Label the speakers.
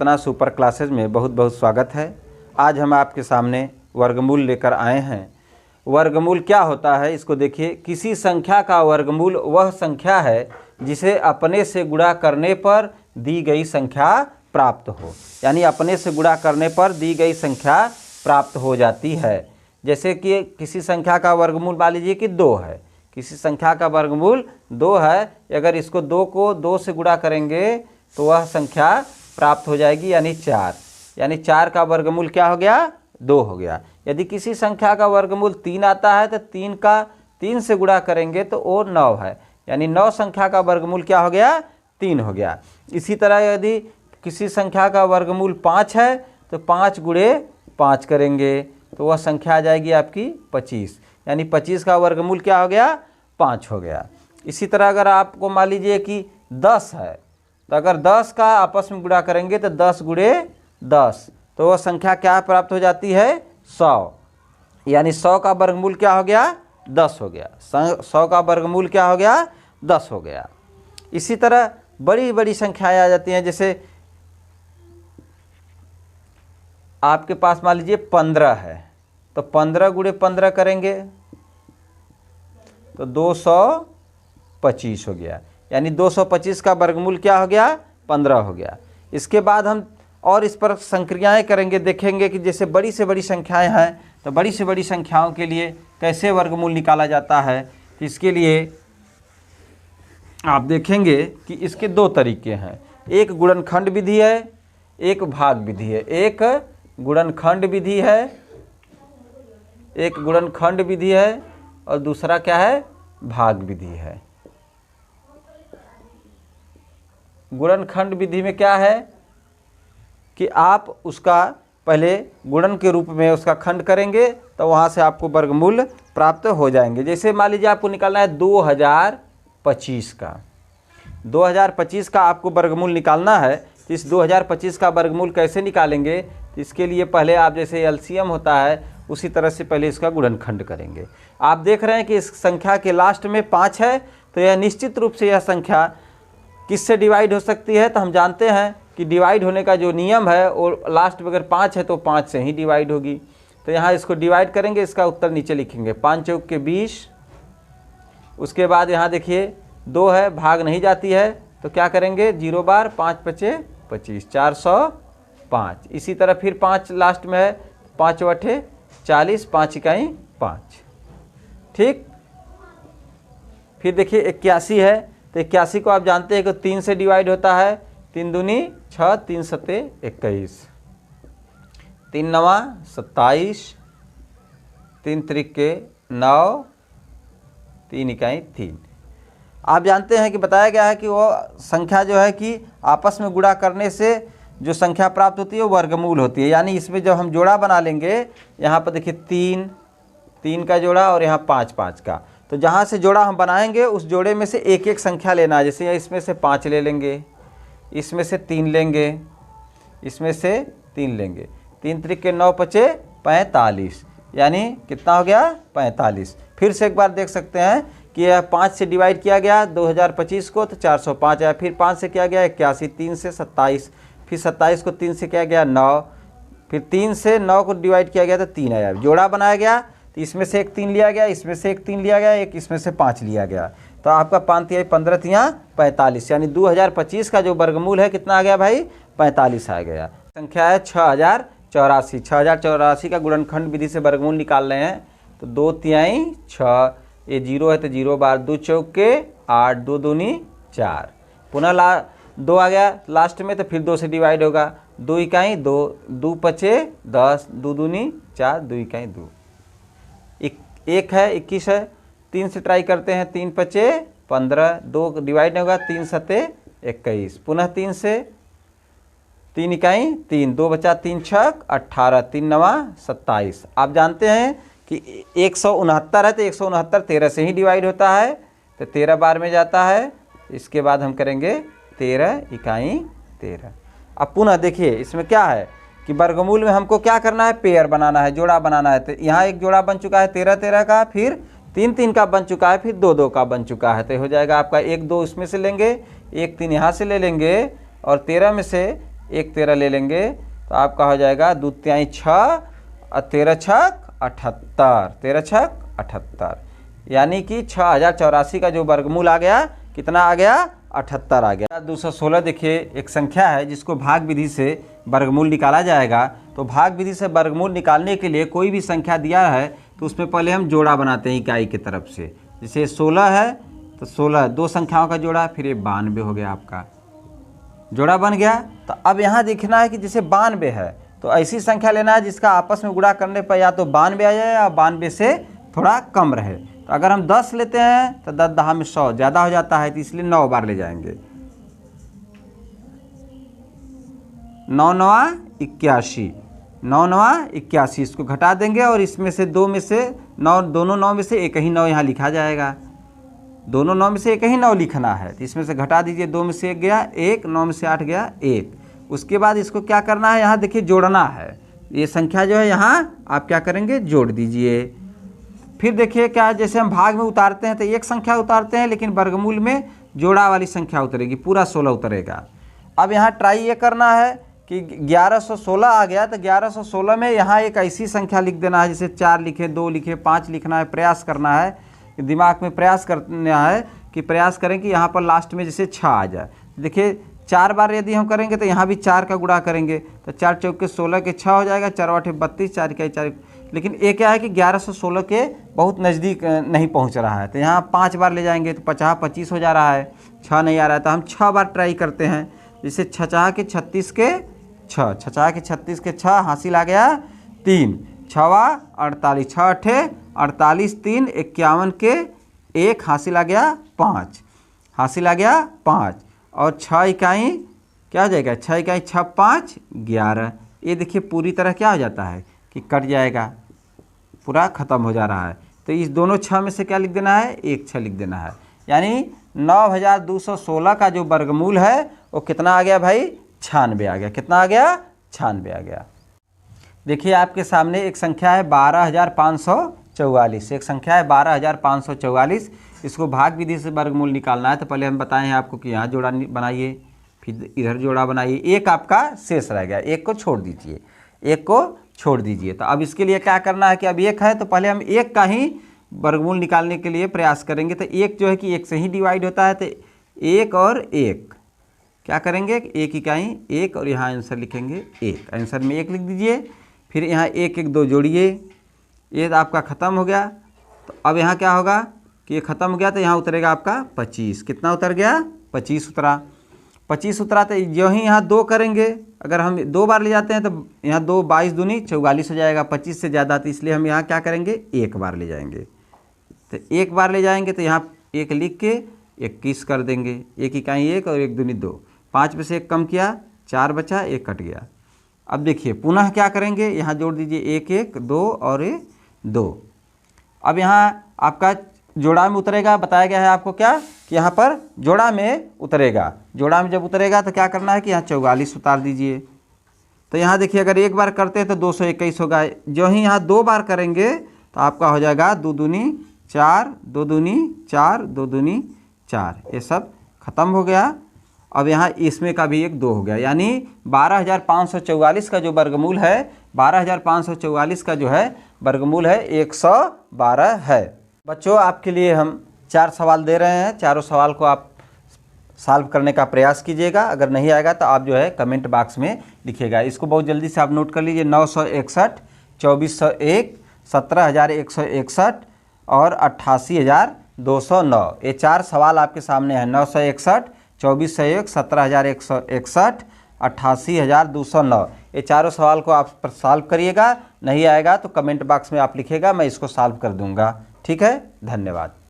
Speaker 1: इतना super classes में बहुत बहुत स्वागत है। आज हम आपके सामने वर्गमूल लेकर आए हैं। वर्गमूल क्या होता है इसको देखिए। किसी संख्या का वर्गमूल वह संख्या है जिसे अपने से गुणा करने पर दी गई संख्या प्राप्त हो, यानी अपने से गुणा करने पर दी गई संख्या प्राप्त हो जाती है। जैसे कि किसी संख्या का वर्गमूल मान लीजिए कि 2 है, किसी संख्या का वर्गमूल 2 है। अगर इसको 2 को 2 से गुणा करेंगे तो वह संख्या प्राप्त हो जाएगी, यानी 4। यानी 4 का वर्गमूल क्या हो गया? 2 हो गया। यदि किसी संख्या का वर्गमूल 3 आता है तो 3 का 3 से गुणा करेंगे तो वो 9 है, यानी 9 संख्या का वर्गमूल क्या हो गया? 3 हो गया। इसी तरह यदि किसी संख्या का वर्गमूल 5 है तो 5 गुणे 5 करेंगे तो वह संख्या आ जाएगी आपकी 25, यानी 25 का वर्गमूल क्या हो गया? 5 हो गया। इसी तरह अगर आपको मान लीजिए कि 10 है तो अगर 10 का आपस में गुणा करेंगे तो 10 गुणे 10 तो वह संख्या क्या प्राप्त हो जाती है? 100, यानी 100 का वर्गमूल क्या हो गया? 10 हो गया। 100 का वर्गमूल क्या हो गया? 10 हो गया। इसी तरह बड़ी बड़ी संख्याएं आ जाती हैं। जैसे आपके पास मान लीजिए 15 है तो 15 गुणे 15 करेंगे तो 225 हो गया, यानी 225 का वर्गमूल क्या हो गया? 15 हो गया। इसके बाद हम और इस पर संक्रियाएं करेंगे, देखेंगे कि जैसे बड़ी से बड़ी संख्याएं हैं तो बड़ी से बड़ी संख्याओं के लिए कैसे वर्गमूल निकाला जाता है। इसके लिए आप देखेंगे कि इसके 2 तरीके हैं। एक गुणनखंड विधि है, एक भाग विधि है। एक गुणनखंड विधि है, एक गुणनखंड विधि है और दूसरा क्या है? भाग विधि है। गुणनखंड विधि में क्या है कि आप उसका पहले गुणन के रूप में उसका खंड करेंगे तो वहाँ से आपको वर्गमूल प्राप्त हो जाएंगे। जैसे मान लीजिए आपको निकालना है 2025 का, 2025 का आपको वर्गमूल निकालना है। तो इस 2025 का वर्गमूल कैसे निकालेंगे? तो इसके लिए पहले आप जैसे एलसीएम होता है उसी तरह से पहले इसका गुणनखंड करेंगे। आप देख रहे हैं कि इस संख्या के लास्ट में 5 है तो यह निश्चित रूप से यह संख्या किससे डिवाइड हो सकती है? तो हम जानते हैं कि डिवाइड होने का जो नियम है और लास्ट में अगर 5 है तो 5 से ही डिवाइड होगी। तो यहाँ इसको डिवाइड करेंगे, इसका उत्तर नीचे लिखेंगे 5 चौक के 20। उसके बाद यहाँ देखिए 2 है, भाग नहीं जाती है तो क्या करेंगे? 0 बार 5 पचे 25, 405। इसी तरह फिर 5 लास्ट में है, 5 अठे 40, 5 इकाई 5। ठीक। फिर देखिए 81 है तो 81 को आप जानते हैं कि 3 से डिवाइड होता है। 3 दूनी 6, 3 सते 21, 3 नवा 27, 3 त्रिके 9, 3 इकाई 3। आप जानते हैं कि बताया गया है कि वो संख्या जो है कि आपस में गुणा करने से जो संख्या प्राप्त होती है वो वर्गमूल होती है। यानी इसमें जब हम जोड़ा बना लेंगे, यहाँ पर देखिए 3 का जोड़ा और यहाँ 5 का, तो जहाँ से जोड़ा हम बनाएंगे उस जोड़े में से एक एक संख्या लेना है। जैसे इसमें से 5 ले लेंगे, इसमें से 3 लेंगे, इसमें से 3 लेंगे। 3 त्रिके 9 पचे 45, यानी कितना हो गया? 45। फिर से एक बार देख सकते हैं कि यह 5 से डिवाइड किया गया 2025 को तो 405 आया। फिर 5 से किया गया 81, 3 से 27, फिर 27 को 3 से किया गया 9, फिर 3 से 9 को डिवाइड किया गया तो 3 आया। जोड़ा बनाया गया तो इसमें से एक 3 लिया गया, इसमें से एक 3 लिया गया, एक इसमें से 5 लिया गया। तो आपका 5 तिहाई 15 तिहाई 45, यानी 2025 का जो वर्गमूल है कितना आ गया भाई? 45 आ गया। संख्या है 6084। 6084 का गुणनखंड विधि से वर्गमूल निकाल रहे हैं तो 2 तिहाई 6, ये 0 है तो 0 बार 2 चौक के 8, 2 दूनी 4, पुनः 2 आ गया लास्ट में तो फिर 2 से डिवाइड होगा। 2 इकाई 2, 2 पचे 10, 2 दूनी 4, 2 इकाई 2। 1 है 21 है, 3 से ट्राई करते हैं, 3 पचे 15, 2 डिवाइड नहीं होगा, 3 सते 21, पुनः 3 से 3 इकाई 3, 2 बचा 3 छक 18, 3 नवा 27। आप जानते हैं कि 169 है तो 169 13 से ही डिवाइड होता है तो 13 बार में जाता है। इसके बाद हम करेंगे 13 इकाई 13। अब पुनः देखिए इसमें क्या है कि वर्गमूल में हमको क्या करना है? पेयर बनाना है, जोड़ा बनाना है। तो यहाँ एक जोड़ा बन चुका है 13 का, फिर 3 का बन चुका है, फिर 2 का बन चुका है। तो हो जाएगा आपका 1 2 इसमें से लेंगे, 1 3 यहाँ से ले लेंगे और 13 में से एक 13 ले लेंगे तो आपका हो जाएगा 2 तिहाई 6 और 13 छक 78, 13 छक 78, यानी कि 6084 का जो वर्गमूल आ गया कितना आ गया 78 आ गया। 216 देखिए एक संख्या है जिसको भाग विधि से वर्गमूल निकाला जाएगा। तो भाग विधि से वर्गमूल निकालने के लिए कोई भी संख्या दिया है तो उसमें पहले हम जोड़ा बनाते हैं इकाई की तरफ से। जैसे 16 है तो 16 दो संख्याओं का जोड़ा, फिर ये 92 हो गया, आपका जोड़ा बन गया। तो अब यहाँ देखना है कि जैसे 92 है तो ऐसी संख्या लेना है जिसका आपस में गुणा करने पर या तो 92 आ जाए या 92 से थोड़ा कम रहे। तो अगर हम 10 लेते हैं तो 10 10 में 100 ज़्यादा हो जाता है, तो इसलिए 9 बार ले जाएंगे। 9 9 81, 9 9 81, इसको घटा देंगे और इसमें से 2 में से 9, दोनों 9 में से एक ही 9 यहाँ लिखा जाएगा। दोनों 9 में से एक ही 9 लिखना है, तो इसमें से घटा दीजिए। 2 में से 1 गया 1, 9 में से 8 गया 1। उसके बाद इसको क्या करना है, यहाँ देखिए जोड़ना है। ये संख्या जो है यहाँ आप क्या करेंगे, जोड़ दीजिए। फिर देखिए क्या, जैसे हम भाग में उतारते हैं तो एक संख्या उतारते हैं, लेकिन वर्गमूल में जोड़ा वाली संख्या उतरेगी, पूरा 16 उतरेगा। अब यहाँ ट्राई ये करना है कि 1116 आ गया तो 1116 में यहाँ एक ऐसी संख्या लिख देना है, जैसे 4 लिखे, 2 लिखे, 5 लिखना है। प्रयास करना है, दिमाग में प्रयास करना है कि प्रयास करें कि यहाँ पर लास्ट में जैसे 6 आ जाए। देखिए 4 बार यदि हम करेंगे तो यहाँ भी 4 का गुणा करेंगे तो 4 चौके 16 के 6 हो जाएगा, 4 8 32, 4 इकाई 4। लेकिन ये क्या है कि 1116 के बहुत नज़दीक नहीं पहुँच रहा है, तो यहाँ 5 बार ले जाएंगे तो 50 25 हो जा रहा है, 6 नहीं आ रहा है। तो हम 6 बार ट्राई करते हैं। जैसे 6 के 36 के 6, 6 के 36 के 6 हासिल आ गया 3, 6 48, 6 8 48, 3 51 के 1 हासिल आ गया 5, हासिल आ गया 5 और 6 इकाई क्या हो जाएगा, 6 इकाई 6 5 11। ये देखिए पूरी तरह क्या हो जाता है कि कट जाएगा, पूरा ख़त्म हो जा रहा है। तो इस दोनों 6 में से क्या लिख देना है, एक 6 लिख देना है। यानी 9216 का जो वर्गमूल है वो कितना आ गया भाई, 96 आ गया। कितना आ गया, 96 आ गया। देखिए आपके सामने एक संख्या है 12544, एक संख्या है 12544। इसको भाग विधि से वर्गमूल निकालना है। तो पहले हम बताए हैं आपको कि यहाँ जोड़ा बनाइए, फिर इधर जोड़ा बनाइए। एक आपका शेष रह गया, एक को छोड़ दीजिए, एक को छोड़ दीजिए। तो अब इसके लिए क्या करना है कि अब एक है तो पहले हम एक का ही वर्गमूल निकालने के लिए प्रयास करेंगे। तो एक जो है कि एक से ही डिवाइड होता है, तो एक और एक क्या करेंगे, एक इकाई एक, और यहाँ आंसर लिखेंगे 1। आंसर में 1 लिख दीजिए। फिर यहाँ 1 1 2 जोड़िए, ये आपका ख़त्म हो गया। तो अब यहाँ क्या होगा कि ये ख़त्म हो गया तो यहाँ उतरेगा आपका 25। कितना उतर गया, 25 उतरा। 25 उतरा तो जो ही यहाँ 2 करेंगे, अगर हम 2 बार ले जाते हैं तो यहाँ 2 22 दूनी 44 हो जाएगा, 25 से ज़्यादा। तो इसलिए हम यहाँ क्या करेंगे, 1 बार ले जाएंगे। तो 1 बार ले जाएंगे तो यहाँ 1 लिख के 21 कर देंगे। 1 इकाई 1 और 1 दूनी 2, 5 में से 1 कम किया, 4 बचा, 1 कट गया। अब देखिए पुनः क्या करेंगे, यहाँ जोड़ दीजिए 1 1 2 और 2। अब यहाँ आपका जोड़ा में उतरेगा, बताया गया है आपको क्या कि यहाँ पर जोड़ा में उतरेगा। जोड़ा में जब उतरेगा तो क्या करना है कि यहाँ 44 उतार दीजिए। तो यहाँ देखिए अगर 1 बार करते हैं तो 221 होगा। जो ही यहाँ 2 बार करेंगे तो आपका हो जाएगा 2 दूनी 4, 2 दूनी 4, 2 दूनी 4। ये सब खत्म हो गया। अब यहाँ इसमें का भी एक 2 हो गया, यानी 12544 का जो वर्गमूल है, 12544 का जो है वर्गमूल है 112 है। बच्चों आपके लिए हम 4 सवाल दे रहे हैं। चारों सवाल को आप सॉल्व करने का प्रयास कीजिएगा। अगर नहीं आएगा तो आप जो है कमेंट बॉक्स में लिखिएगा। इसको बहुत जल्दी से आप नोट कर लीजिए। 961, 2401, 17161 और 88209। ये 4 सवाल आपके सामने हैं। 961, 2401, 17161, 88209। ये चारों सवाल को आप सॉल्व करिएगा। नहीं आएगा तो कमेंट बॉक्स में आप लिखिएगा, मैं इसको सॉल्व कर दूंगा। ठीक है, धन्यवाद।